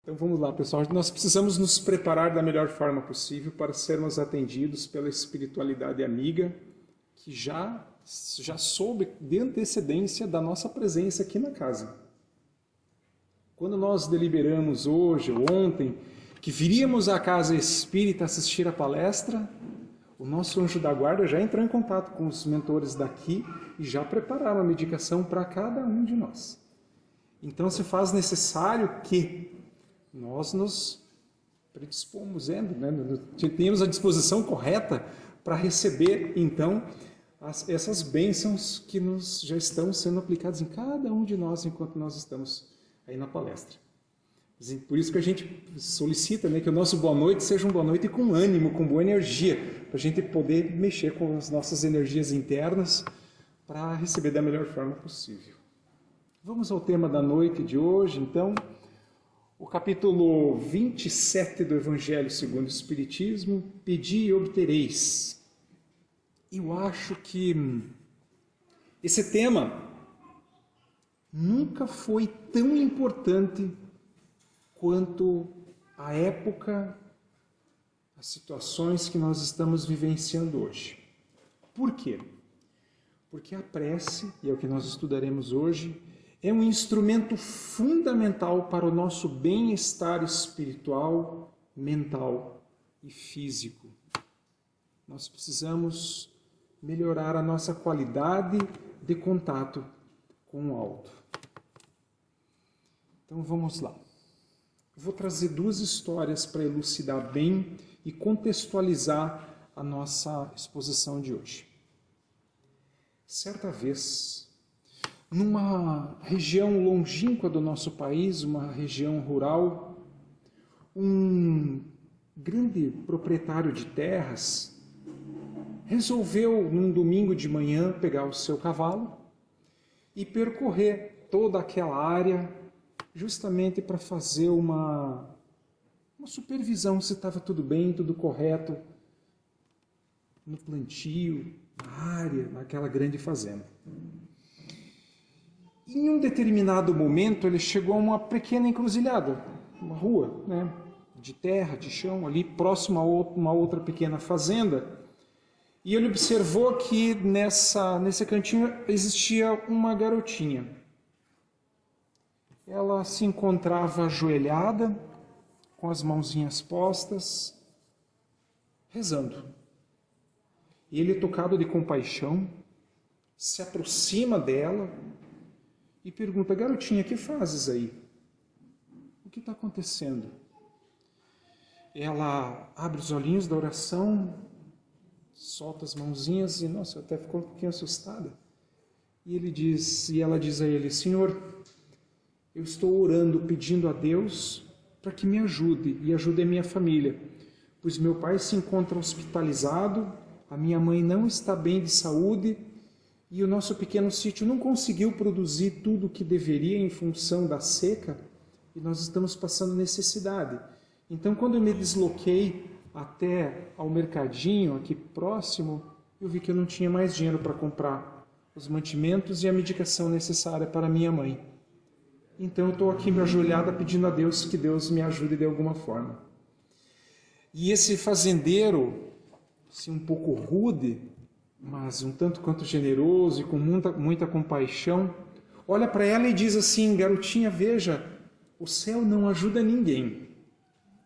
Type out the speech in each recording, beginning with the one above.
Então vamos lá, pessoal. Nós precisamos nos preparar da melhor forma possível para sermos atendidos pela espiritualidade amiga que já soube de antecedência da nossa presença aqui na casa. Quando nós deliberamos hoje ou ontem que viríamos à casa espírita assistir a palestra, o nosso anjo da guarda já entrou em contato com os mentores daqui e já prepararam a medicação para cada um de nós. Então se faz necessário que nós nos predispomos, temos a disposição correta para receber, então, essas bênçãos que já estão sendo aplicadas em cada um de nós enquanto nós estamos aí na palestra. Por isso que a gente solicita que o nosso boa noite seja um boa noite com ânimo, com boa energia, para a gente poder mexer com as nossas energias internas para receber da melhor forma possível. Vamos ao tema da noite de hoje, então. O capítulo 27 do Evangelho segundo o Espiritismo, Pedi e obtereis. Eu acho que esse tema nunca foi tão importante quanto a época, as situações que nós estamos vivenciando hoje. Por quê? Porque a prece, e é o que nós estudaremos hoje, é um instrumento fundamental para o nosso bem-estar espiritual, mental e físico. Nós precisamos melhorar a nossa qualidade de contato com o alto. Então vamos lá. Vou trazer duas histórias para elucidar bem e contextualizar a nossa exposição de hoje. Certa vez, numa região longínqua do nosso país, uma região rural, um grande proprietário de terras resolveu, num domingo de manhã, pegar o seu cavalo e percorrer toda aquela área justamente para fazer uma supervisão se estava tudo bem, tudo correto no plantio, na área, naquela grande fazenda. Em um determinado momento, ele chegou a uma pequena encruzilhada, uma rua, de terra, de chão, ali próximo a uma outra pequena fazenda. E ele observou que nesse cantinho existia uma garotinha. Ela se encontrava ajoelhada, com as mãozinhas postas, rezando. E ele, tocado de compaixão, se aproxima dela e pergunta: garotinha, que fazes aí? O que está acontecendo? Ela abre os olhinhos da oração, solta as mãozinhas e, nossa, até ficou um pouquinho assustada. E ela diz a ele: Senhor, eu estou orando, pedindo a Deus para que me ajude e ajude a minha família, pois meu pai se encontra hospitalizado, a minha mãe não está bem de saúde e o nosso pequeno sítio não conseguiu produzir tudo o que deveria em função da seca e nós estamos passando necessidade. Então, quando eu me desloquei até ao mercadinho aqui próximo, eu vi que eu não tinha mais dinheiro para comprar os mantimentos e a medicação necessária para minha mãe. Então, eu estou aqui me ajoelhada pedindo a Deus que Deus me ajude de alguma forma. E esse fazendeiro, assim, um pouco rude, mas um tanto quanto generoso e com muita compaixão, olha para ela e diz assim: garotinha, veja, o céu não ajuda ninguém.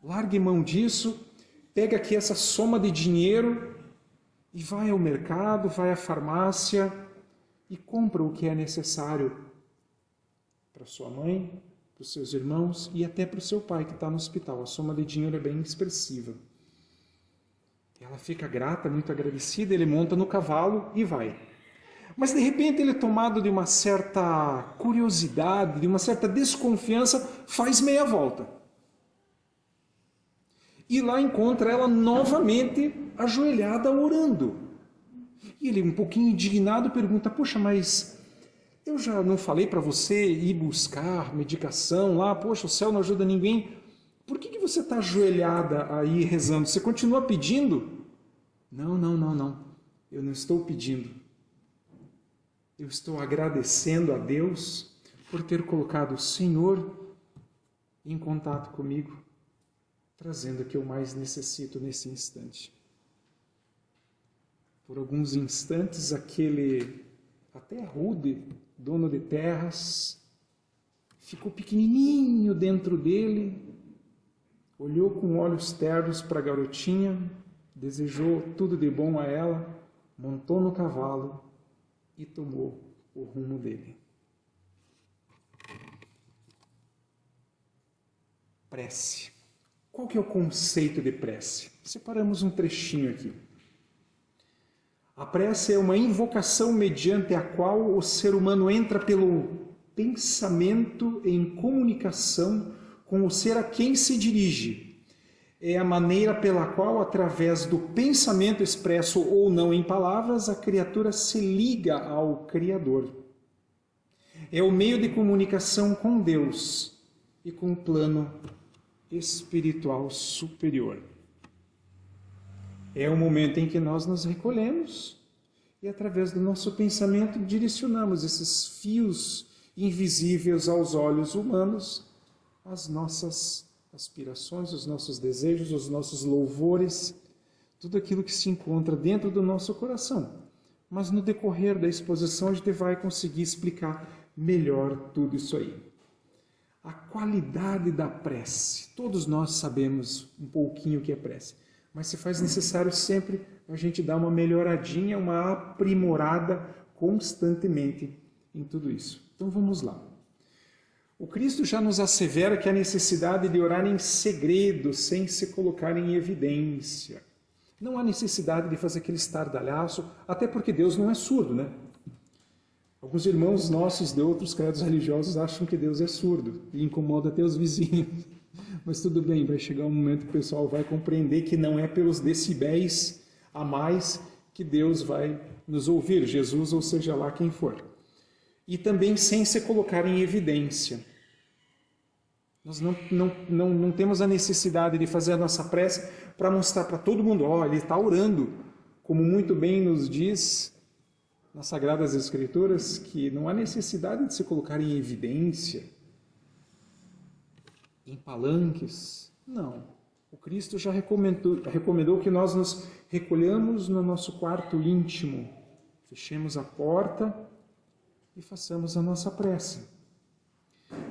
Largue mão disso, pega aqui essa soma de dinheiro e vai ao mercado, vai à farmácia e compra o que é necessário para sua mãe, para os seus irmãos e até para o seu pai que está no hospital. A soma de dinheiro é bem expressiva. Ela fica grata, muito agradecida, ele monta no cavalo e vai. Mas de repente ele, tomado de uma certa curiosidade, de uma certa desconfiança, faz meia volta. E lá encontra ela novamente ajoelhada orando. E ele, um pouquinho indignado, pergunta: poxa, mas eu já não falei para você ir buscar medicação lá? Poxa, o céu não ajuda ninguém. Por que você está ajoelhada aí rezando? Você continua pedindo? Não. Eu não estou pedindo. Eu estou agradecendo a Deus por ter colocado o Senhor em contato comigo, trazendo o que eu mais necessito nesse instante. Por alguns instantes, aquele até rude dono de terras ficou pequenininho dentro dele, olhou com olhos ternos para a garotinha, desejou tudo de bom a ela, montou no cavalo e tomou o rumo dele. Prece. Qual que é o conceito de prece? Separamos um trechinho aqui. A prece é uma invocação mediante a qual o ser humano entra pelo pensamento em comunicação com o ser a quem se dirige. É a maneira pela qual, através do pensamento expresso ou não em palavras, a criatura se liga ao Criador. É o meio de comunicação com Deus e com o plano espiritual superior. É o momento em que nós nos recolhemos e, através do nosso pensamento, direcionamos esses fios invisíveis aos olhos humanos, as nossas aspirações, os nossos desejos, os nossos louvores, tudo aquilo que se encontra dentro do nosso coração. Mas no decorrer da exposição a gente vai conseguir explicar melhor tudo isso aí. A qualidade da prece. Todos nós sabemos um pouquinho o que é prece, mas se faz necessário sempre a gente dar uma melhoradinha, uma aprimorada constantemente em tudo isso. Então vamos lá. O Cristo já nos assevera que a necessidade de orar em segredo, sem se colocar em evidência. Não há necessidade de fazer aquele estardalhaço, até porque Deus não é surdo, né? Alguns irmãos nossos de outros credos religiosos acham que Deus é surdo e incomoda até os vizinhos. Mas tudo bem, vai chegar um momento que o pessoal vai compreender que não é pelos decibéis a mais que Deus vai nos ouvir, Jesus ou seja lá quem for. E também sem se colocar em evidência. Nós não temos a necessidade de fazer a nossa prece para mostrar para todo mundo, ele está orando, como muito bem nos diz nas Sagradas Escrituras, que não há necessidade de se colocar em evidência, em palanques. Não. O Cristo já recomendou que nós nos recolhamos no nosso quarto íntimo, fechemos a porta e façamos a nossa prece.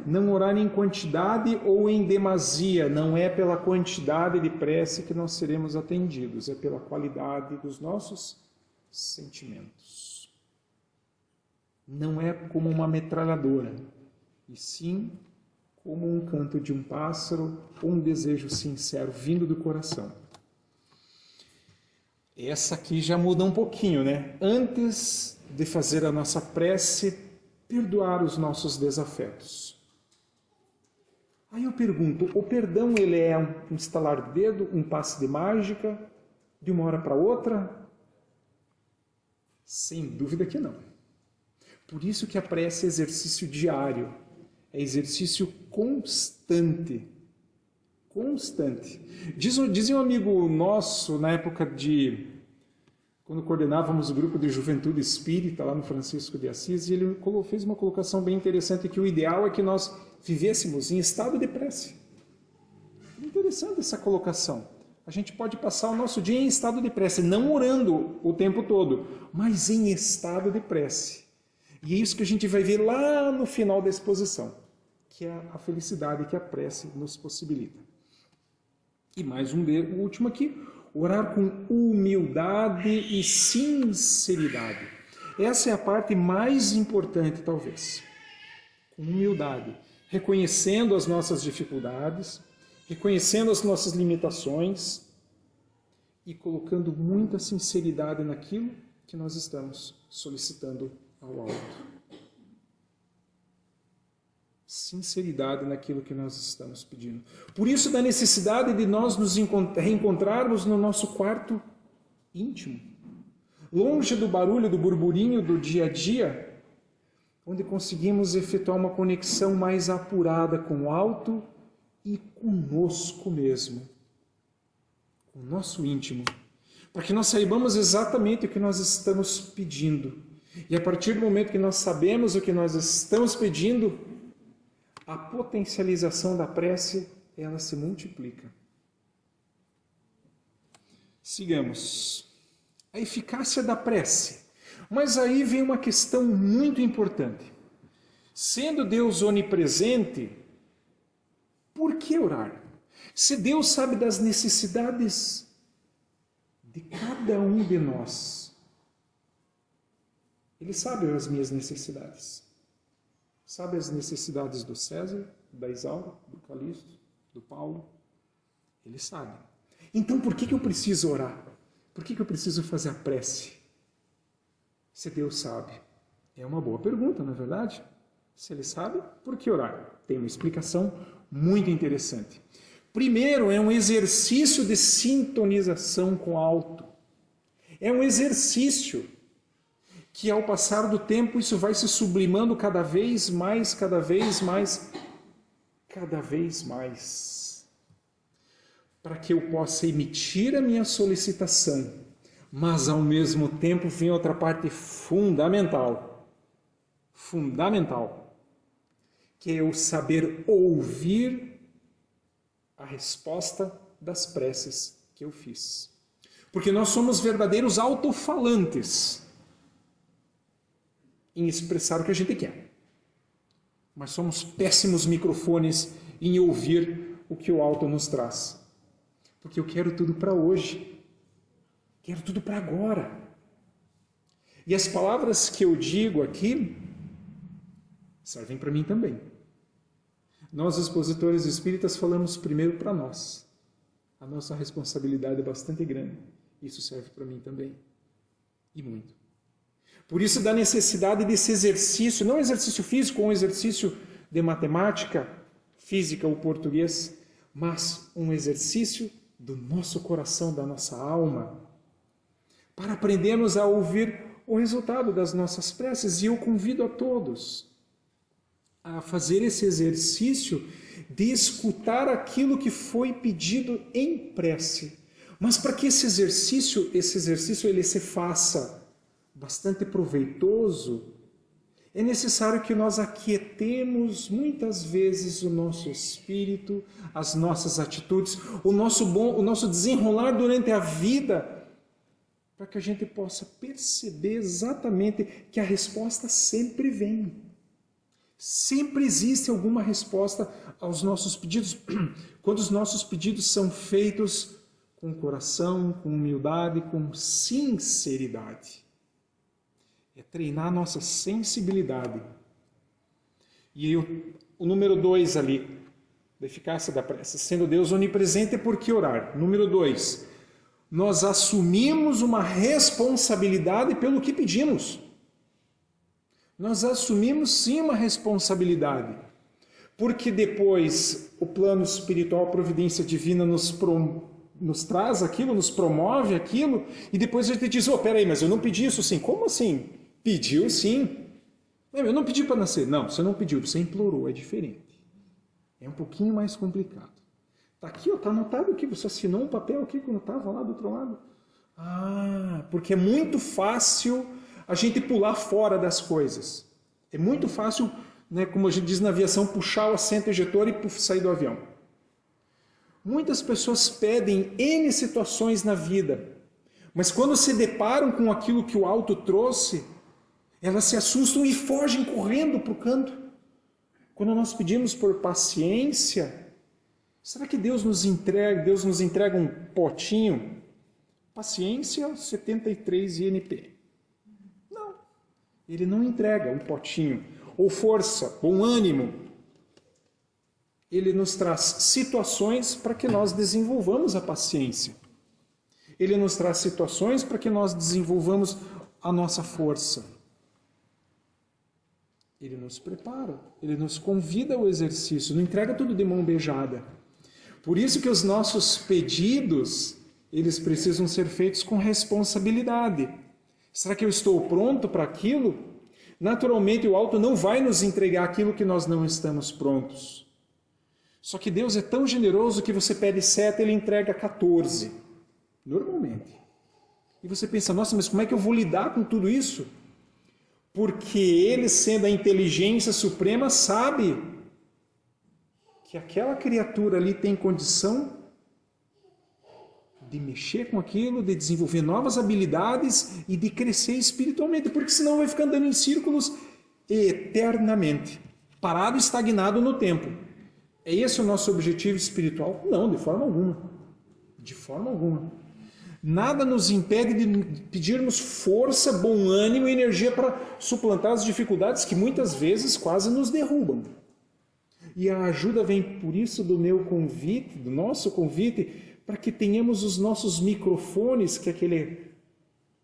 Não orar em quantidade ou em demasia, não é pela quantidade de prece que nós seremos atendidos, é pela qualidade dos nossos sentimentos. Não é como uma metralhadora, e sim como um canto de um pássaro ou um desejo sincero vindo do coração. Essa aqui já muda um pouquinho, né? Antes de fazer a nossa prece, perdoar os nossos desafetos. Aí eu pergunto, o perdão ele é um estalar de dedo, um passe de mágica, de uma hora para outra? Sem dúvida que não. Por isso que a prece é exercício diário, é exercício constante. Constante. Dizia um amigo nosso, na época quando coordenávamos o grupo de juventude espírita lá no Francisco de Assis, e ele fez uma colocação bem interessante, que o ideal é que nós vivêssemos em estado de prece. Interessante essa colocação. A gente pode passar o nosso dia em estado de prece, não orando o tempo todo, mas em estado de prece. E é isso que a gente vai ver lá no final da exposição, que é a felicidade que a prece nos possibilita. E mais o último aqui, orar com humildade e sinceridade. Essa é a parte mais importante, talvez. Com humildade, reconhecendo as nossas dificuldades, reconhecendo as nossas limitações e colocando muita sinceridade naquilo que nós estamos solicitando ao alto. Sinceridade naquilo que nós estamos pedindo. Por isso, da necessidade de nós nos reencontrarmos no nosso quarto íntimo, longe do barulho, do burburinho do dia a dia, onde conseguimos efetuar uma conexão mais apurada com o alto e conosco mesmo, com o nosso íntimo, para que nós saibamos exatamente o que nós estamos pedindo. E a partir do momento que nós sabemos o que nós estamos pedindo, a potencialização da prece, ela se multiplica. Sigamos. A eficácia da prece. Mas aí vem uma questão muito importante. Sendo Deus onipresente, por que orar? Se Deus sabe das necessidades de cada um de nós, Ele sabe as minhas necessidades. Sabe as necessidades do César, da Isaura, do Calixto, do Paulo? Ele sabe. Então por que eu preciso orar? Por que eu preciso fazer a prece? Se Deus sabe. É uma boa pergunta, não é verdade? Se Ele sabe, por que orar? Tem uma explicação muito interessante. Primeiro, é um exercício de sintonização com o alto. É um exercício que, ao passar do tempo, isso vai se sublimando cada vez mais, cada vez mais, cada vez mais. Para que eu possa emitir a minha solicitação, mas, ao mesmo tempo, vem outra parte fundamental. Fundamental. Que é eu saber ouvir a resposta das preces que eu fiz. Porque nós somos verdadeiros altofalantes em expressar o que a gente quer. Mas somos péssimos microfones em ouvir o que o alto nos traz. Porque eu quero tudo para hoje. Quero tudo para agora. E as palavras que eu digo aqui servem para mim também. Nós, expositores espíritas, falamos primeiro para nós. A nossa responsabilidade é bastante grande. Isso serve para mim também. E muito. Por isso, da necessidade desse exercício, não exercício físico, um exercício de matemática, física ou português, mas um exercício do nosso coração, da nossa alma, para aprendermos a ouvir o resultado das nossas preces. E eu convido a todos a fazer esse exercício de escutar aquilo que foi pedido em prece. Mas para que esse exercício ele se faça bastante proveitoso, é necessário que nós aquietemos muitas vezes o nosso espírito, as nossas atitudes, o nosso desenrolar durante a vida, para que a gente possa perceber exatamente que a resposta sempre vem. Sempre existe alguma resposta aos nossos pedidos, quando os nossos pedidos são feitos com coração, com humildade, com sinceridade. É treinar a nossa sensibilidade. E o número 2 ali, da eficácia da prece, sendo Deus onipresente, por que orar? Número 2, nós assumimos uma responsabilidade pelo que pedimos. Nós assumimos sim uma responsabilidade, porque depois o plano espiritual, a providência divina nos traz aquilo, nos promove aquilo, e depois a gente diz, peraí, mas eu não pedi isso sim. Como assim? Pediu sim. Eu não pedi para nascer. Não, você não pediu, você implorou, é diferente. É um pouquinho mais complicado. Está aqui, está anotado aqui, você assinou um papel aqui quando estava lá do outro lado. Porque é muito fácil a gente pular fora das coisas. É muito fácil, né, como a gente diz na aviação, puxar o assento ejetor e sair do avião. Muitas pessoas pedem N situações na vida, mas quando se deparam com aquilo que o alto trouxe, elas se assustam e fogem correndo para o canto. Quando nós pedimos por paciência, será que Deus nos entrega um potinho? Paciência 73 INP. Ele não entrega um potinho, ou força, ou ânimo. Ele nos traz situações para que nós desenvolvamos a paciência. Ele nos traz situações para que nós desenvolvamos a nossa força. Ele nos prepara, ele nos convida ao exercício, não entrega tudo de mão beijada. Por isso que os nossos pedidos, eles precisam ser feitos com responsabilidade. Será que eu estou pronto para aquilo? Naturalmente, o alto não vai nos entregar aquilo que nós não estamos prontos. Só que Deus é tão generoso que você pede 7, Ele entrega 14. Normalmente. E você pensa, nossa, mas como é que eu vou lidar com tudo isso? Porque Ele, sendo a inteligência suprema, sabe que aquela criatura ali tem condição de mexer com aquilo, de desenvolver novas habilidades e de crescer espiritualmente, porque senão vai ficar andando em círculos eternamente, parado, estagnado no tempo. É esse o nosso objetivo espiritual? Não, de forma alguma. De forma alguma. Nada nos impede de pedirmos força, bom ânimo e energia para suplantar as dificuldades que muitas vezes quase nos derrubam. E a ajuda vem por isso do meu convite, do nosso convite, para que tenhamos os nossos microfones, que é aquele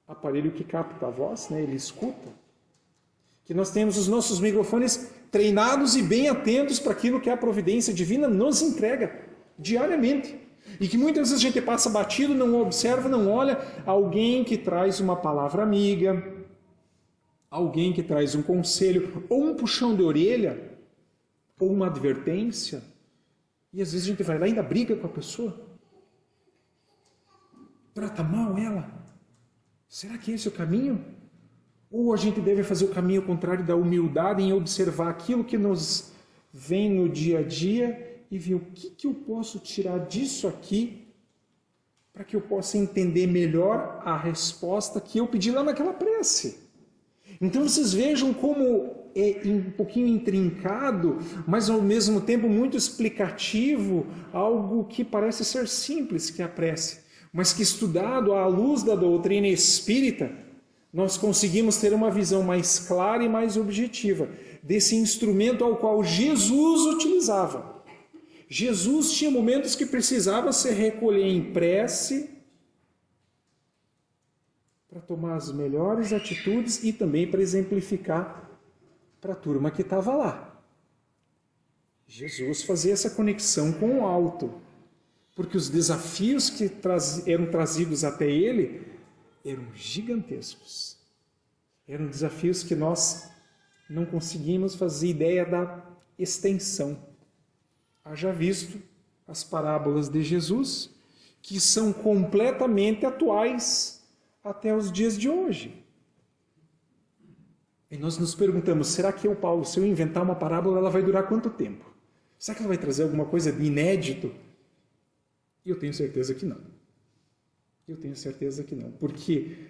aparelho que capta a voz, né? Ele escuta. Que nós tenhamos os nossos microfones treinados e bem atentos para aquilo que a providência divina nos entrega diariamente. E que muitas vezes a gente passa batido, não observa, não olha alguém que traz uma palavra amiga, alguém que traz um conselho, ou um puxão de orelha, ou uma advertência. E às vezes a gente vai lá e ainda briga com a pessoa. Trata mal ela. Será que esse é o caminho? Ou a gente deve fazer o caminho contrário da humildade em observar aquilo que nos vem no dia a dia e ver o que eu posso tirar disso aqui para que eu possa entender melhor a resposta que eu pedi lá naquela prece. Então vocês vejam como é um pouquinho intrincado, mas ao mesmo tempo muito explicativo, algo que parece ser simples, que é a prece, mas que estudado à luz da doutrina espírita, nós conseguimos ter uma visão mais clara e mais objetiva desse instrumento ao qual Jesus utilizava. Jesus tinha momentos que precisava se recolher em prece para tomar as melhores atitudes e também para exemplificar para a turma que estava lá. Jesus fazia essa conexão com o alto, porque os desafios que eram trazidos até ele eram gigantescos. Eram desafios que nós não conseguimos fazer ideia da extensão. Haja visto as parábolas de Jesus, que são completamente atuais até os dias de hoje. E nós nos perguntamos, será que Paulo, se eu inventar uma parábola, ela vai durar quanto tempo? Será que ela vai trazer alguma coisa de inédito? E eu tenho certeza que não. Eu tenho certeza que não. Porque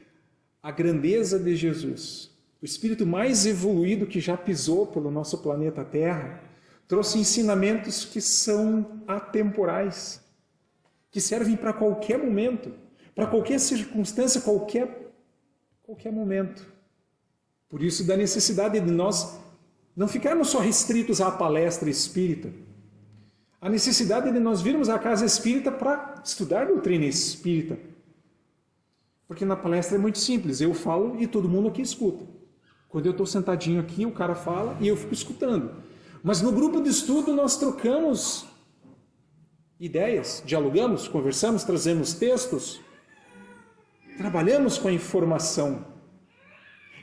a grandeza de Jesus, o espírito mais evoluído que já pisou pelo nosso planeta Terra, trouxe ensinamentos que são atemporais, que servem para qualquer momento, para qualquer circunstância, qualquer momento. Por isso, da necessidade de nós não ficarmos só restritos à palestra espírita, a necessidade de nós virmos à casa espírita para estudar doutrina espírita. Porque na palestra é muito simples, eu falo e todo mundo aqui escuta. Quando eu estou sentadinho aqui, o cara fala e eu fico escutando. Mas no grupo de estudo nós trocamos ideias, dialogamos, conversamos, trazemos textos, trabalhamos com a informação.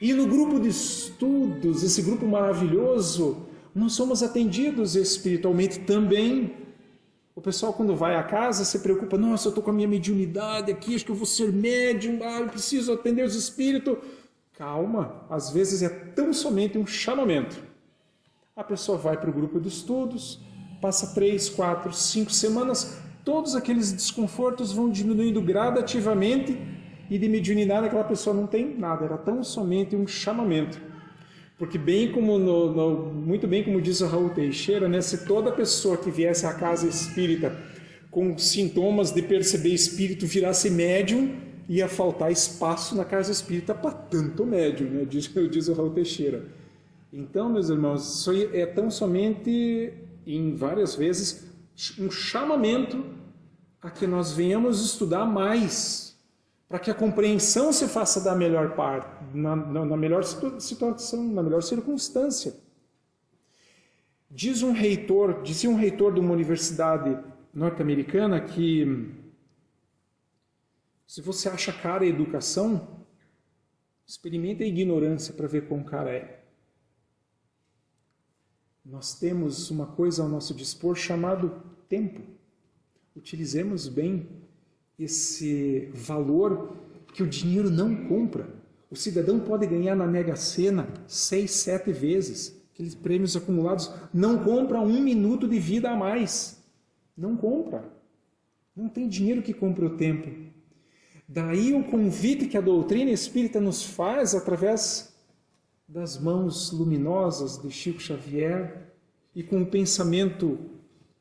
E no grupo de estudos, esse grupo maravilhoso, nós somos atendidos espiritualmente também. O pessoal, quando vai à casa, se preocupa, nossa, eu estou com a minha mediunidade aqui, acho que eu vou ser médium, eu preciso atender os espíritos. Calma, às vezes é tão somente um chamamento. A pessoa vai para o grupo de estudos, passa 3, 4, 5 semanas, todos aqueles desconfortos vão diminuindo gradativamente e de mediunidade aquela pessoa não tem nada, era tão somente um chamamento. Porque muito bem como diz o Raul Teixeira, né, se toda pessoa que viesse à casa espírita com sintomas de perceber espírito virasse médium, ia faltar espaço na casa espírita para tanto médium, né, diz o Raul Teixeira. Então, meus irmãos, isso é tão somente, em várias vezes, um chamamento a que nós venhamos estudar mais, para que a compreensão se faça da melhor parte, na melhor situação, na melhor circunstância. Dizia um reitor de uma universidade norte-americana que se você acha cara a educação, experimente a ignorância para ver quão cara é. Nós temos uma coisa ao nosso dispor chamado tempo. Utilizemos bem esse valor que o dinheiro não compra. O cidadão pode ganhar na Mega Sena 6, 7 vezes. aqueles prêmios acumulados, não compra 1 minuto de vida a mais. Não compra. Não tem dinheiro que compre o tempo. Daí o convite que a doutrina espírita nos faz através das mãos luminosas de Chico Xavier e com o pensamento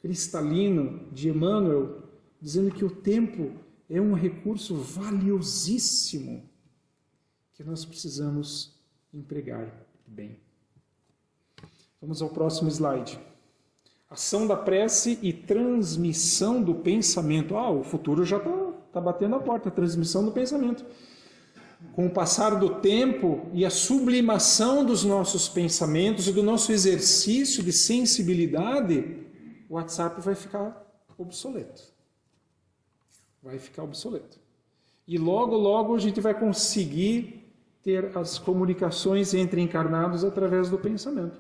cristalino de Emmanuel, dizendo que o tempo é um recurso valiosíssimo que nós precisamos empregar bem. Vamos ao próximo slide. Ação da prece e transmissão do pensamento. O futuro já está batendo a porta, a transmissão do pensamento. Com o passar do tempo e a sublimação dos nossos pensamentos e do nosso exercício de sensibilidade, o WhatsApp vai ficar obsoleto. Vai ficar obsoleto. E logo, logo a gente vai conseguir ter as comunicações entre encarnados através do pensamento.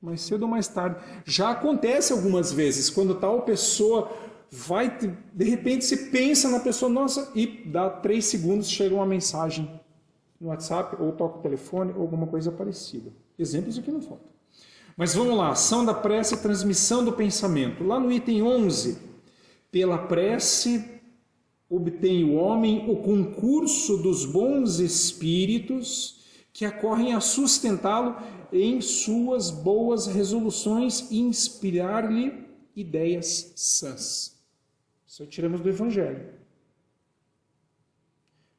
Mais cedo ou mais tarde. Já acontece algumas vezes, quando tal pessoa vai, de repente você pensa na pessoa, nossa, e dá 3 segundos, chega uma mensagem no WhatsApp, ou toca o telefone, ou alguma coisa parecida. Exemplos aqui não faltam. Mas vamos lá, ação da prece e transmissão do pensamento. Lá no item 11, pela prece obtém o homem o concurso dos bons espíritos que acorrem a sustentá-lo em suas boas resoluções e inspirar-lhe ideias sãs. Isso tiramos do Evangelho.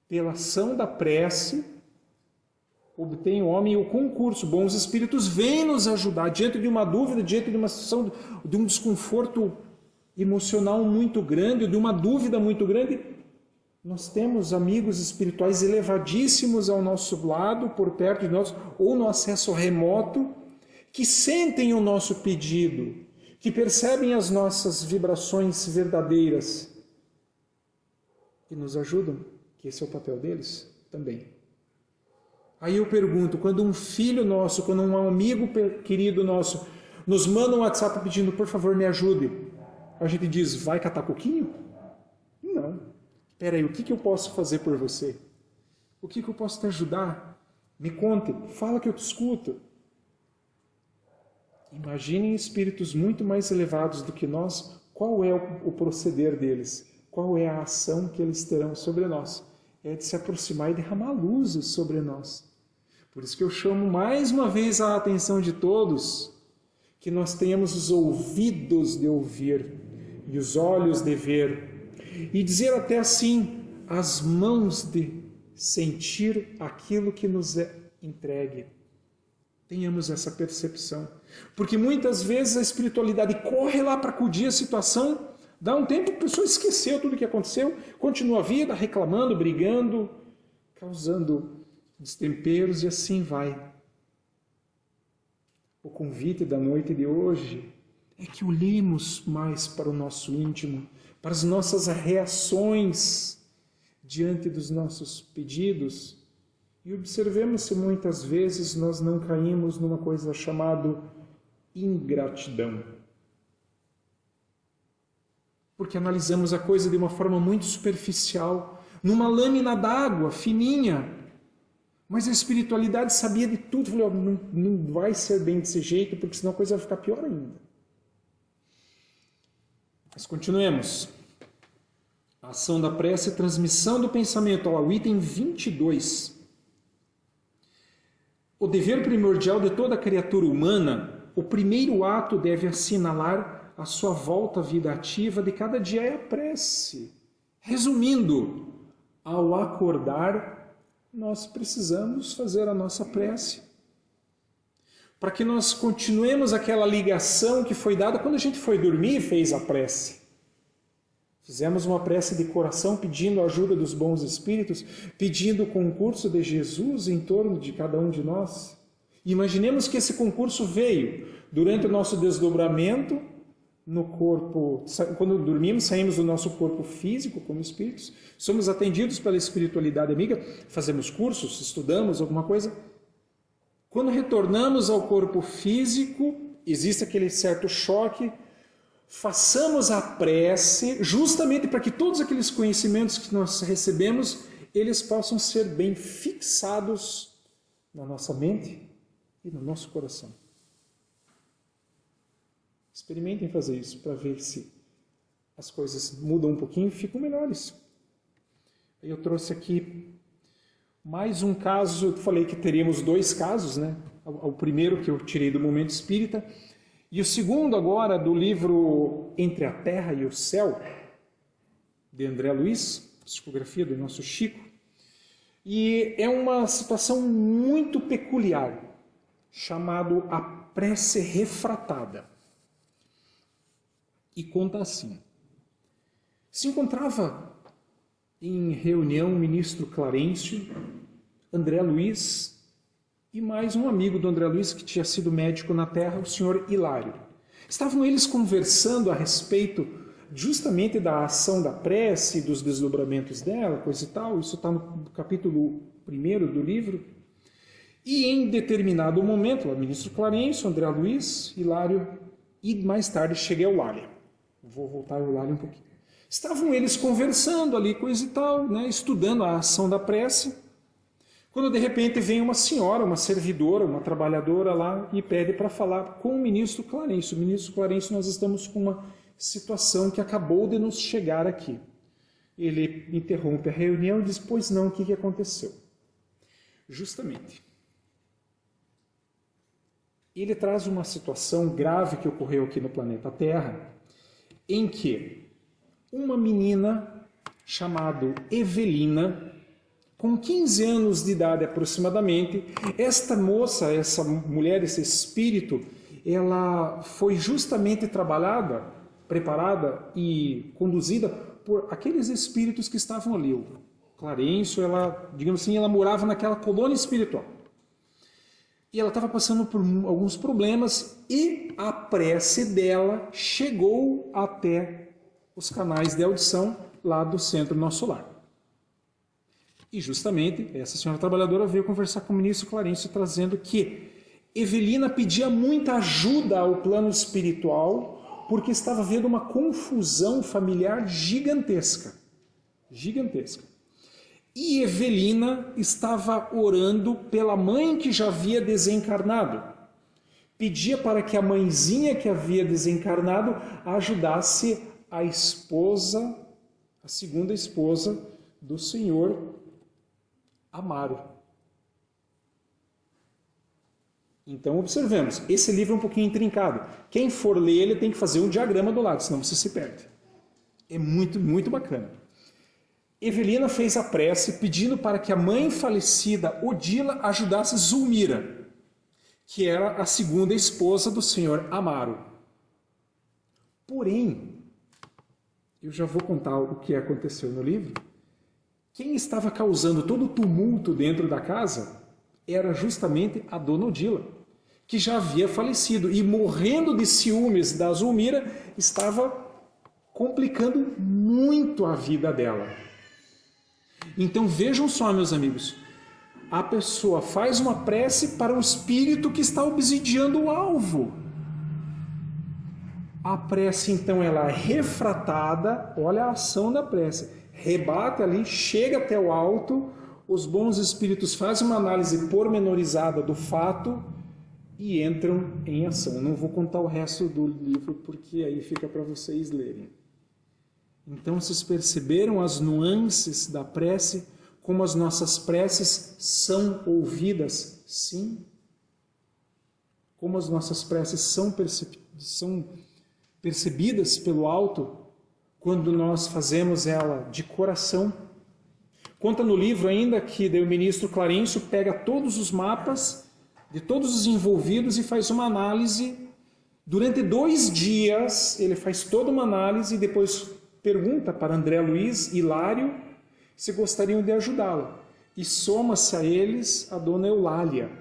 Pela ação da prece, obtém o homem o concurso. Bons espíritos vêm nos ajudar diante de uma dúvida, diante de uma situação, de um desconforto emocional muito grande, de uma dúvida muito grande. Nós temos amigos espirituais elevadíssimos ao nosso lado, por perto de nós, ou no acesso remoto, que sentem o nosso pedido, que percebem as nossas vibrações verdadeiras e nos ajudam, que esse é o papel deles também. Aí eu pergunto, quando um filho nosso, quando um amigo querido nosso nos manda um WhatsApp pedindo, por favor, me ajude, a gente diz, vai catar coquinho? Não. Espera aí, o que eu posso fazer por você? O que eu posso te ajudar? Me conte, fala que eu te escuto. Imaginem espíritos muito mais elevados do que nós, qual é o proceder deles? Qual é a ação que eles terão sobre nós? É de se aproximar e derramar luzes sobre nós. Por isso que eu chamo mais uma vez a atenção de todos, que nós tenhamos os ouvidos de ouvir e os olhos de ver, e dizer até assim, as mãos de sentir aquilo que nos é entregue. Tenhamos essa percepção. Porque muitas vezes a espiritualidade corre lá para acudir a situação, dá um tempo, a pessoa esqueceu tudo o que aconteceu, continua a vida reclamando, brigando, causando destemperos e assim vai. O convite da noite de hoje é que olhemos mais para o nosso íntimo, para as nossas reações diante dos nossos pedidos e observemos se muitas vezes nós não caímos numa coisa chamada ingratidão. Porque analisamos a coisa de uma forma muito superficial, numa lâmina d'água fininha, mas a espiritualidade sabia de tudo, falou, não vai ser bem desse jeito, porque senão a coisa vai ficar pior ainda. Mas continuemos. A ação da prece e transmissão do pensamento. O item 22. O dever primordial de toda criatura humana, o primeiro ato deve assinalar a sua volta à vida ativa de cada dia é a prece. Resumindo, ao acordar, nós precisamos fazer a nossa prece. Para que nós continuemos aquela ligação que foi dada quando a gente foi dormir e fez a prece. Fizemos uma prece de coração pedindo a ajuda dos bons espíritos, pedindo o concurso de Jesus em torno de cada um de nós. E imaginemos que esse concurso veio durante o nosso desdobramento no corpo. Quando dormimos, saímos do nosso corpo físico como espíritos, somos atendidos pela espiritualidade amiga, fazemos cursos, estudamos alguma coisa. Quando retornamos ao corpo físico, existe aquele certo choque, façamos a prece justamente para que todos aqueles conhecimentos que nós recebemos, eles possam ser bem fixados na nossa mente e no nosso coração. Experimentem fazer isso para ver se as coisas mudam um pouquinho e ficam melhores. Eu trouxe aqui mais um caso. Eu falei que teríamos 2 casos, né? O primeiro que eu tirei do Momento Espírita e o segundo agora do livro Entre a Terra e o Céu, de André Luiz, psicografia do nosso Chico. E é uma situação muito peculiar, chamado a prece refratada. E conta assim: se encontrava em reunião o ministro Clarencio, André Luiz e mais um amigo do André Luiz que tinha sido médico na Terra, o senhor Hilário. Estavam eles conversando a respeito justamente da ação da prece, dos desdobramentos dela, coisa e tal. Isso está no capítulo 1 do livro. E em determinado momento, o ministro Clarencio, André Luiz, Hilário e mais tarde cheguei ao Eulália. Vou voltar ao Eulália um pouquinho. Estavam eles conversando ali, coisa e tal, né, estudando a ação da prece, quando de repente vem uma senhora, uma servidora, uma trabalhadora lá e pede para falar com o ministro Clarencio. O ministro Clarencio, nós estamos com uma situação que acabou de nos chegar aqui. Ele interrompe a reunião e diz: pois não, o que aconteceu? Justamente, ele traz uma situação grave que ocorreu aqui no planeta Terra, em que uma menina chamada Evelina, com 15 anos de idade aproximadamente, esta moça, essa mulher, esse espírito, ela foi justamente trabalhada, preparada e conduzida por aqueles espíritos que estavam ali. O Clarencio, ela, digamos assim, ela morava naquela colônia espiritual. E ela estava passando por alguns problemas e a prece dela chegou até os canais de audição lá do Centro Nosso Lar. E justamente essa senhora trabalhadora veio conversar com o ministro Clarencio trazendo que Evelina pedia muita ajuda ao plano espiritual porque estava vendo uma confusão familiar gigantesca. Gigantesca. E Evelina estava orando pela mãe que já havia desencarnado. Pedia para que a mãezinha que havia desencarnado ajudasse a esposa, a segunda esposa do senhor Amaro. Então observemos, esse livro é um pouquinho intrincado. Quem for ler ele tem que fazer um diagrama do lado, senão você se perde. É muito, muito bacana. Evelina fez a prece pedindo para que a mãe falecida, Odila, ajudasse Zulmira, que era a segunda esposa do senhor Amaro. Porém, eu já vou contar o que aconteceu no livro. Quem estava causando todo o tumulto dentro da casa era justamente a dona Odila, que já havia falecido e, morrendo de ciúmes da Zulmira, estava complicando muito a vida dela. Então vejam só, meus amigos, a pessoa faz uma prece para o espírito que está obsidiando o alvo. A prece, então, ela é refratada, olha a ação da prece, rebate ali, chega até o alto, os bons espíritos fazem uma análise pormenorizada do fato e entram em ação. Não vou contar o resto do livro, porque aí fica para vocês lerem. Então, vocês perceberam as nuances da prece, como as nossas preces são ouvidas? Sim. Como as nossas preces são percebidas pelo alto, quando nós fazemos ela de coração. Conta no livro ainda que o ministro Clarencio pega todos os mapas de todos os envolvidos e faz uma análise. Durante 2 dias ele faz toda uma análise e depois pergunta para André Luiz e Hilário se gostariam de ajudá-la. E soma-se a eles a dona Eulália,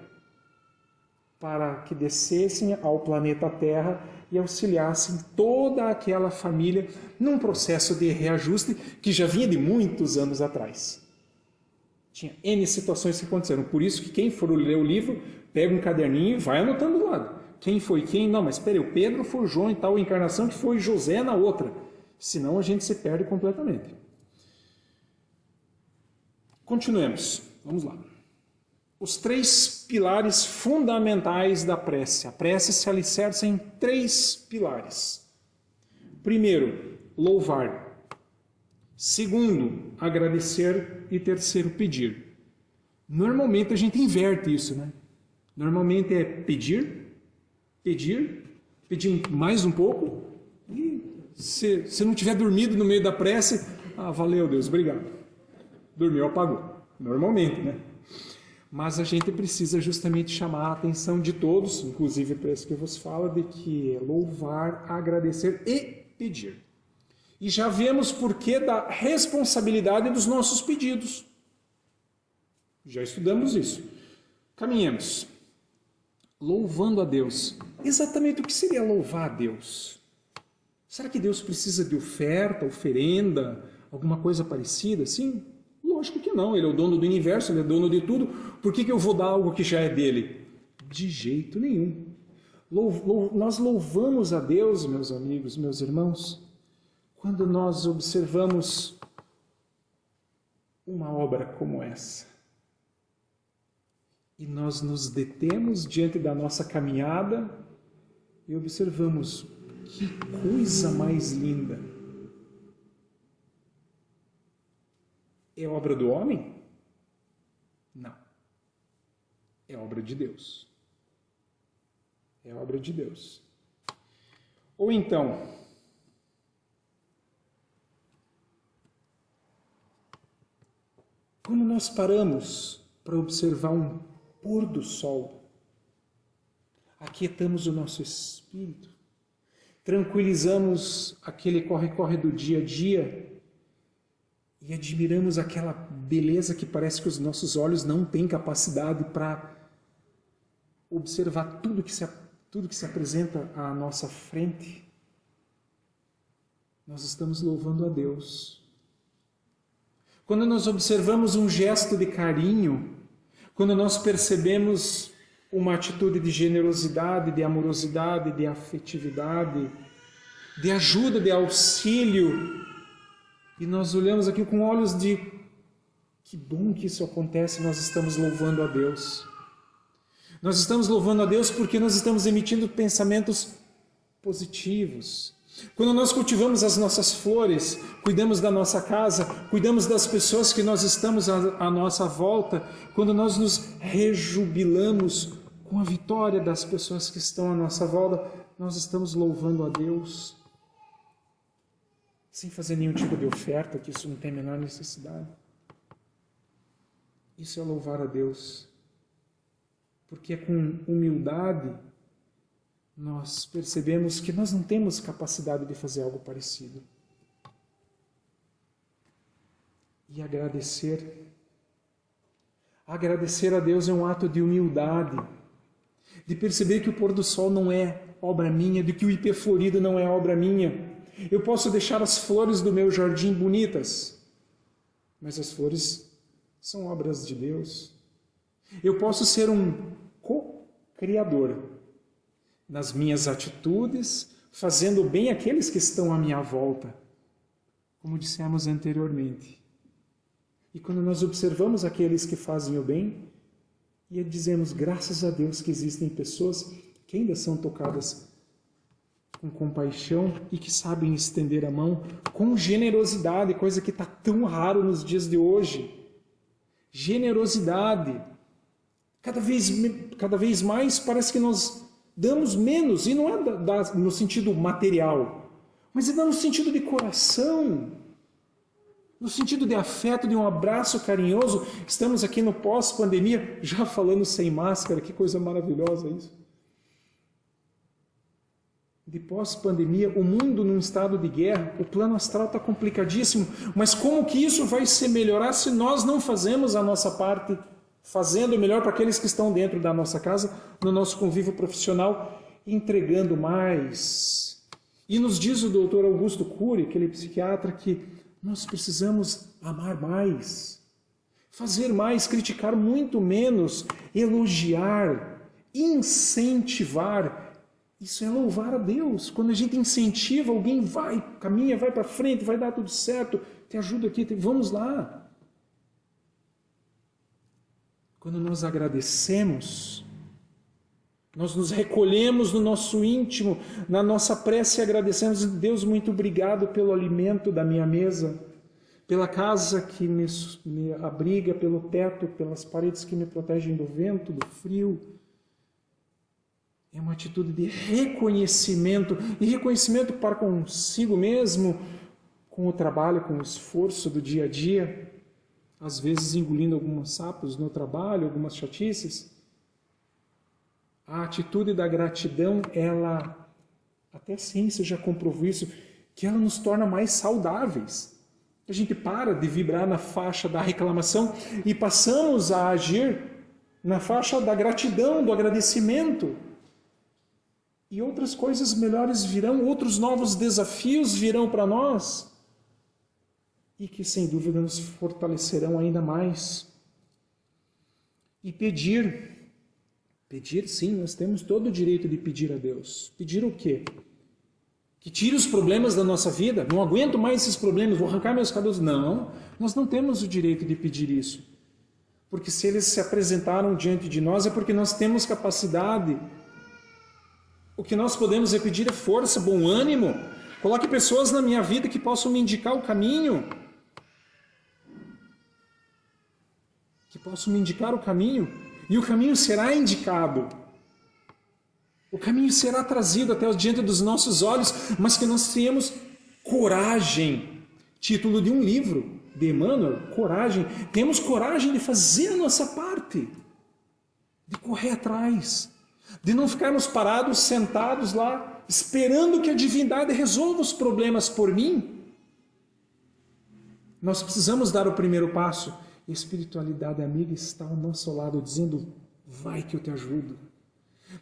para que descessem ao planeta Terra e auxiliassem toda aquela família num processo de reajuste que já vinha de muitos anos atrás. Tinha N situações que aconteceram. Por isso que quem for ler o livro, pega um caderninho e vai anotando do lado. Quem foi quem? Não, mas espera, o Pedro foi o João em tal encarnação que foi José na outra. Senão a gente se perde completamente. Continuemos. Vamos lá. os 3 pilares fundamentais da prece. A prece se alicerça em 3 pilares. Primeiro, louvar. Segundo, agradecer. E terceiro, pedir. Normalmente a gente inverte isso, né? Normalmente é pedir, pedir mais um pouco. E se não tiver dormido no meio da prece, valeu Deus, obrigado. Dormiu, apagou. Normalmente, né? Mas a gente precisa justamente chamar a atenção de todos, inclusive para isso que eu vos falo, de que é louvar, agradecer e pedir. E já vemos porquê da responsabilidade dos nossos pedidos. Já estudamos isso. Caminhemos. Louvando a Deus. Exatamente o que seria louvar a Deus? Será que Deus precisa de oferta, oferenda, alguma coisa parecida? Sim? Lógico que não. Ele é o dono do universo, ele é dono de tudo. Por que eu vou dar algo que já é dele? De jeito nenhum. Nós louvamos a Deus, meus amigos, meus irmãos, quando nós observamos uma obra como essa. E nós nos detemos diante da nossa caminhada e observamos que coisa mais linda. É obra do homem? Não. É obra de Deus. É obra de Deus. Ou então, quando nós paramos para observar um pôr do sol, aquietamos o nosso espírito, tranquilizamos aquele corre-corre do dia a dia e admiramos aquela beleza que parece que os nossos olhos não têm capacidade para observar tudo que se apresenta à nossa frente. Nós estamos louvando a Deus. Quando nós observamos um gesto de carinho, quando nós percebemos uma atitude de generosidade, de amorosidade, de afetividade, de ajuda, de auxílio, e nós olhamos aqui com olhos de que bom que isso acontece, nós estamos louvando a Deus. Nós estamos louvando a Deus porque nós estamos emitindo pensamentos positivos. Quando nós cultivamos as nossas flores, cuidamos da nossa casa, cuidamos das pessoas que nós estamos à nossa volta, quando nós nos rejubilamos com a vitória das pessoas que estão à nossa volta, nós estamos louvando a Deus, sem fazer nenhum tipo de oferta, que isso não tem a menor necessidade. Isso é louvar a Deus, porque é com humildade nós percebemos que nós não temos capacidade de fazer algo parecido. E agradecer. Agradecer a Deus é um ato de humildade, de perceber que o pôr do sol não é obra minha, de que o ipê florido não é obra minha. Eu posso deixar as flores do meu jardim bonitas, mas as flores são obras de Deus. Eu posso ser um co-criador nas minhas atitudes, fazendo bem àqueles que estão à minha volta, como dissemos anteriormente. E quando nós observamos aqueles que fazem o bem, e dizemos, graças a Deus que existem pessoas que ainda são tocadas com compaixão e que sabem estender a mão com generosidade, coisa que está tão raro nos dias de hoje. Generosidade. Cada vez mais parece que nós damos menos, e não é no sentido material, mas é no sentido de coração, no sentido de afeto, de um abraço carinhoso. Estamos aqui no pós-pandemia, já falando sem máscara, que coisa maravilhosa isso. De pós-pandemia, o mundo num estado de guerra, o plano astral está complicadíssimo, mas como que isso vai se melhorar se nós não fazemos a nossa parte, fazendo o melhor para aqueles que estão dentro da nossa casa, no nosso convívio profissional, entregando mais. E nos diz o doutor Augusto Cury, aquele psiquiatra, que nós precisamos amar mais, fazer mais, criticar muito menos, elogiar, incentivar. Isso é louvar a Deus. Quando a gente incentiva, alguém vai, caminha, vai para frente, vai dar tudo certo, te ajuda aqui, vamos lá. Quando nós agradecemos, nós nos recolhemos no nosso íntimo, na nossa prece e agradecemos: Deus, muito obrigado pelo alimento da minha mesa, pela casa que me abriga, pelo teto, pelas paredes que me protegem do vento, do frio. É uma atitude de reconhecimento, e reconhecimento para consigo mesmo, com o trabalho, com o esforço do dia a dia, às vezes engolindo alguns sapos no trabalho, algumas chatices. A atitude da gratidão, ela, até a ciência já comprovou isso, que ela nos torna mais saudáveis. A gente para de vibrar na faixa da reclamação e passamos a agir na faixa da gratidão, do agradecimento. E outras coisas melhores virão, outros novos desafios virão para nós e que sem dúvida nos fortalecerão ainda mais. E pedir sim, nós temos todo o direito de pedir a Deus. Pedir o quê? Que tire os problemas da nossa vida. Não aguento mais esses problemas, vou arrancar meus cabelos. Não, nós não temos o direito de pedir isso. Porque se eles se apresentaram diante de nós é porque nós temos capacidade. O que nós podemos é pedir força, bom ânimo. Coloque pessoas na minha vida que possam me indicar o caminho. Que possam me indicar o caminho. E o caminho será indicado. O caminho será trazido até diante dos nossos olhos, mas que nós tenhamos coragem. Título de um livro de Emmanuel, coragem. Temos coragem de fazer a nossa parte, de correr atrás, de não ficarmos parados, sentados lá, esperando que a divindade resolva os problemas por mim. Nós precisamos dar o primeiro passo. A espiritualidade amiga está ao nosso lado, dizendo: vai que eu te ajudo.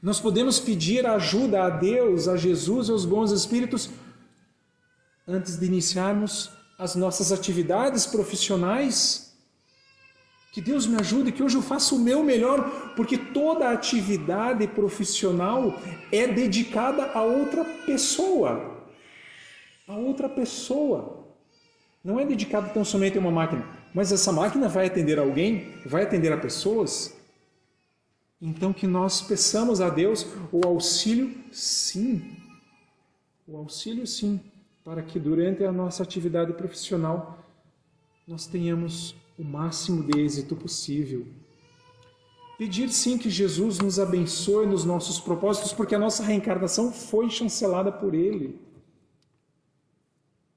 Nós podemos pedir ajuda a Deus, a Jesus e aos bons espíritos antes de iniciarmos as nossas atividades profissionais. Que Deus me ajude, que hoje eu faça o meu melhor, porque toda atividade profissional é dedicada a outra pessoa. A outra pessoa. Não é dedicada tão somente a uma máquina. Mas essa máquina vai atender alguém? Vai atender a pessoas? Então que nós peçamos a Deus o auxílio, sim. O auxílio, sim, para que durante a nossa atividade profissional nós tenhamos o máximo de êxito possível. Pedir, sim, que Jesus nos abençoe nos nossos propósitos, porque a nossa reencarnação foi chancelada por Ele.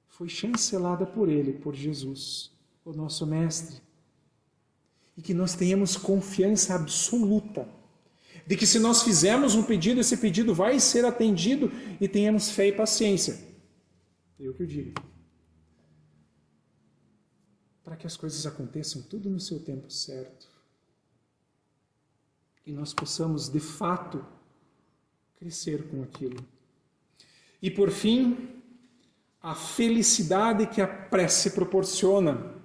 Foi chancelada por Ele, por Jesus, o nosso Mestre. E que nós tenhamos confiança absoluta de que se nós fizermos um pedido, esse pedido vai ser atendido, e tenhamos fé e paciência. Eu que o digo. Para que as coisas aconteçam tudo no seu tempo certo. E nós possamos, de fato, crescer com aquilo. E por fim, a felicidade que a prece proporciona.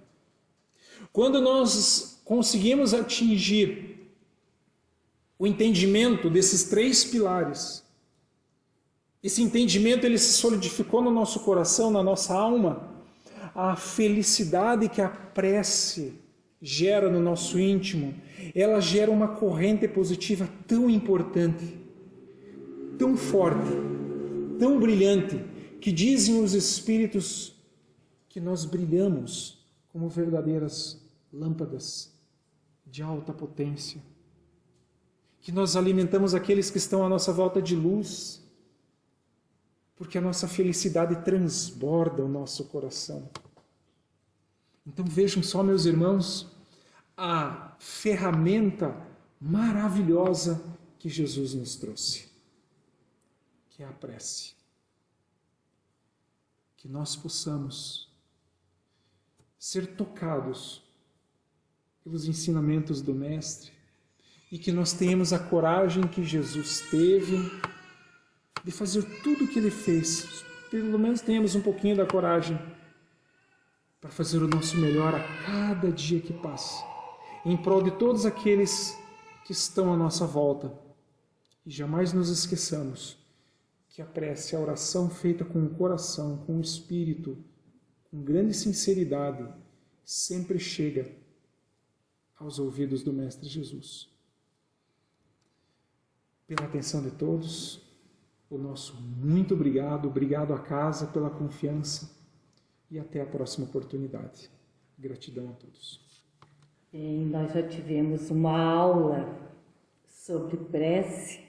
Quando nós conseguimos atingir o entendimento desses 3 pilares, esse entendimento ele se solidificou no nosso coração, na nossa alma, a felicidade que a prece gera no nosso íntimo, ela gera uma corrente positiva tão importante, tão forte, tão brilhante, que dizem os Espíritos que nós brilhamos como verdadeiras lâmpadas de alta potência, que nós alimentamos aqueles que estão à nossa volta de luz, porque a nossa felicidade transborda o nosso coração. Então vejam só, meus irmãos, a ferramenta maravilhosa que Jesus nos trouxe, que é a prece. Que nós possamos ser tocados pelos ensinamentos do Mestre e que nós tenhamos a coragem que Jesus teve de fazer tudo o que Ele fez. Pelo menos tenhamos um pouquinho da coragem para fazer o nosso melhor a cada dia que passa, em prol de todos aqueles que estão à nossa volta. E jamais nos esqueçamos que a prece, a oração feita com o coração, com o espírito, com grande sinceridade, sempre chega aos ouvidos do Mestre Jesus. Pela atenção de todos, o nosso muito obrigado, obrigado à casa pela confiança e até a próxima oportunidade. Gratidão a todos. Nós já tivemos uma aula sobre prece,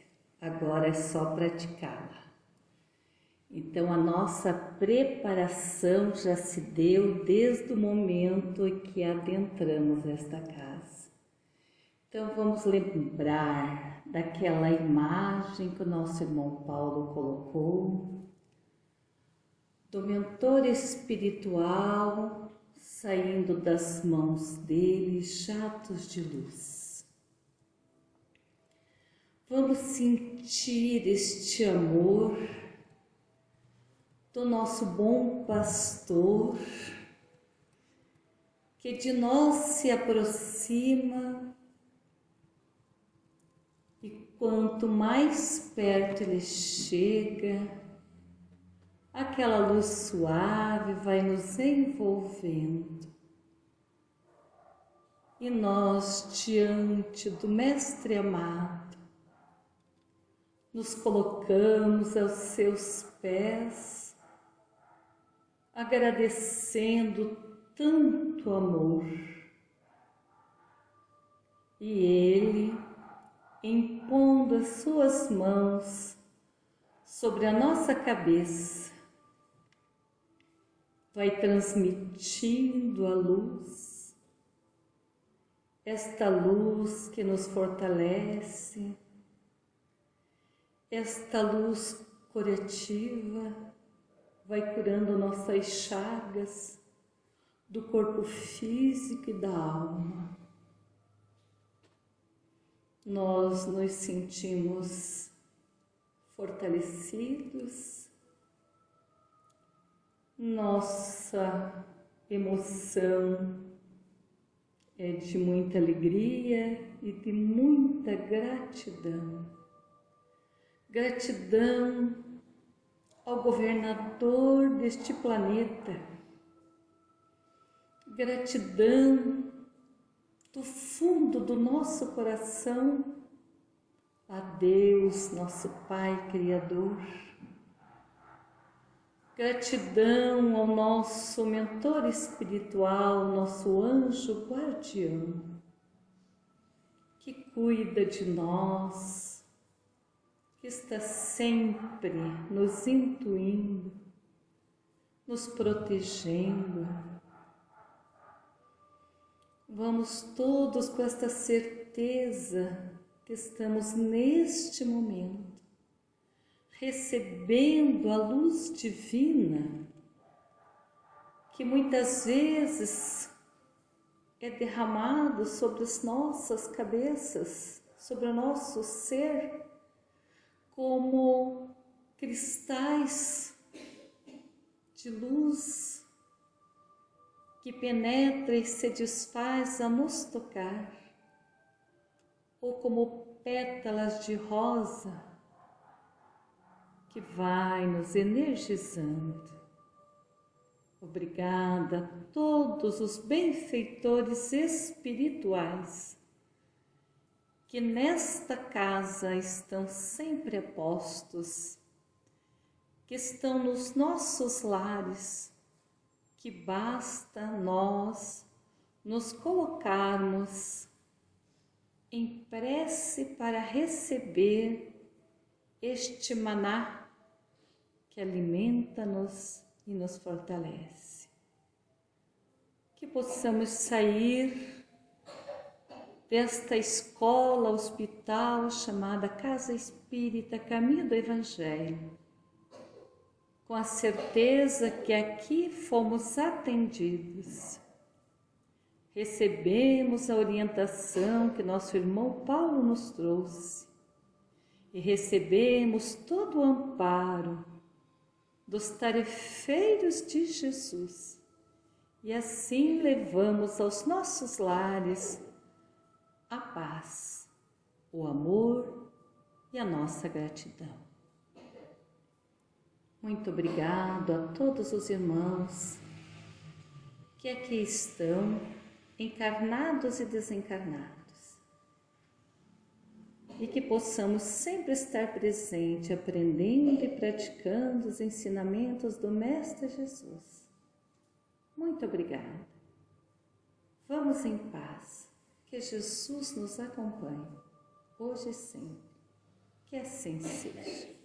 agora é só praticá-la. Então a nossa preparação já se deu desde o momento em que adentramos esta casa. Então vamos lembrar daquela imagem que o nosso irmão Paulo colocou, do mentor espiritual saindo das mãos dele jatos de luz. Vamos sentir este amor do nosso bom pastor, que de nós se aproxima e quanto mais perto ele chega, aquela luz suave vai nos envolvendo. E nós, diante do Mestre amado, nos colocamos aos seus pés, agradecendo tanto amor. E ele, impondo as suas mãos sobre a nossa cabeça, vai transmitindo a luz, esta luz que nos fortalece, esta luz curativa, vai curando nossas chagas do corpo físico e da alma. Nós nos sentimos fortalecidos, nossa emoção é de muita alegria e de muita gratidão. Gratidão ao governador deste planeta. Gratidão do fundo do nosso coração a Deus, nosso Pai Criador. Gratidão ao nosso mentor espiritual, nosso anjo guardião, que cuida de nós, que está sempre nos intuindo, nos protegendo. Vamos todos com esta certeza que estamos neste momento recebendo a luz divina que muitas vezes é derramado sobre as nossas cabeças, sobre o nosso ser, como cristais de luz que penetra e se desfaz a nos tocar, ou como pétalas de rosa que vai nos energizando. Obrigada a todos os benfeitores espirituais que nesta casa estão sempre a postos, que estão nos nossos lares, que basta nós nos colocarmos em prece para receber este maná que alimenta-nos e nos fortalece. Que possamos sair desta escola, hospital chamada Casa Espírita Caminho do Evangelho, com a certeza que aqui fomos atendidos. Recebemos a orientação que nosso irmão Paulo nos trouxe e recebemos todo o amparo dos tarefeiros de Jesus, e assim levamos aos nossos lares a paz, o amor e a nossa gratidão. Muito obrigado a todos os irmãos que aqui estão encarnados e desencarnados, e que possamos sempre estar presente, aprendendo e praticando os ensinamentos do Mestre Jesus. Muito obrigada. Vamos em paz, que Jesus nos acompanhe, hoje e sempre. Que assim seja.